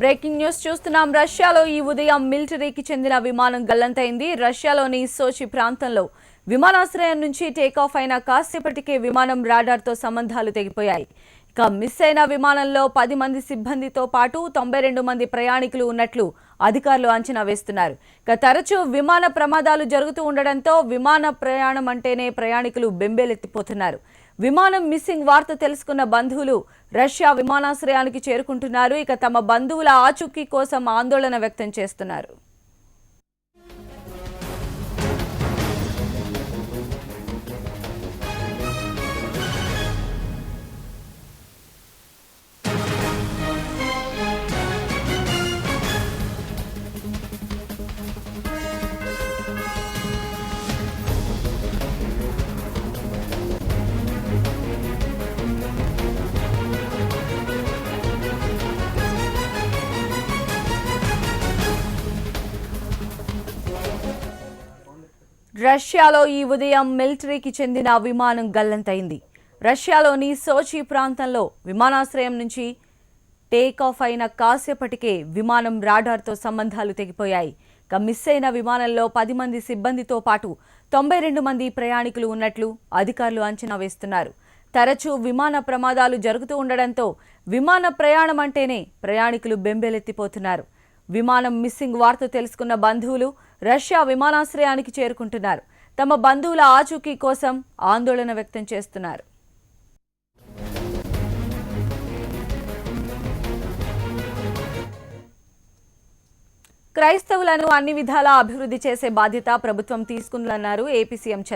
Breaking news చూస్తున్నాం. రష్యాలో ఈ ఉదయం మిలిటరీకి చెందిన విమానం గల్లంతైంది. రష్యాలోని సోచి ప్రాంతంలో విమానాశ్రయం నుంచి టేకాఫ్ అయిన కాసేపటికే విమానం రాడార్తో సంబంధాలు తెగిపోయాయి. ఇక మిస్ అయిన విమానంలో 10 మంది సిబ్బందితో పాటు 92 మంది ప్రయాణికులు ఉన్నట్లు అధికారులు అంచనా వేస్తున్నారు. ఇక తరచూ విమాన ప్రమాదాలు జరుగుతూ ఉండడంతో విమాన ప్రయాణం అంటేనే ప్రయాణికులు బెంబేలెత్తిపోతున్నారు. విమానం మిస్సింగ్ వార్త తెలుసుకున్న బంధువులు రష్యా విమానాశ్రయానికి చేరుకుంటున్నారు. ఇక తమ బంధువుల ఆచూకీ కోసం ఆందోళన వ్యక్తం చేస్తున్నారు. రష్యాలో ఈ ఉదయం మిలిటరీకి చెందిన విమానం గల్లంతైంది. రష్యాలోని సోచి ప్రాంతంలో విమానాశ్రయం నుంచి టేకాఫ్ అయిన కాసేపటికే విమానం రాడార్తో సంబంధాలు తెగిపోయాయి. ఇక మిస్ అయిన విమానంలో 10 మంది సిబ్బందితో పాటు 92 మంది ప్రయాణికులు ఉన్నట్లు అధికారులు అంచనా వేస్తున్నారు. తరచూ విమాన ప్రమాదాలు జరుగుతూ ఉండడంతో విమాన ప్రయాణం అంటేనే ప్రయాణికులు బెంబేలెత్తిపోతున్నారు. విమానం మిస్సింగ్ వార్త తెలుసుకున్న బంధువులు రష్యా విమానాశ్రయానికి చేరుకుంటున్నారు. తమ బంధువుల ఆచూకీ కోసం ఆందోళన వ్యక్తం చేస్తున్నారు. క్రైస్తవులను అన్ని విధాలా అభివృద్ధి చేసే బాధ్యత ప్రభుత్వం తీసుకుందన్నారు ఏపీ సీఎం చంద్రబాబు.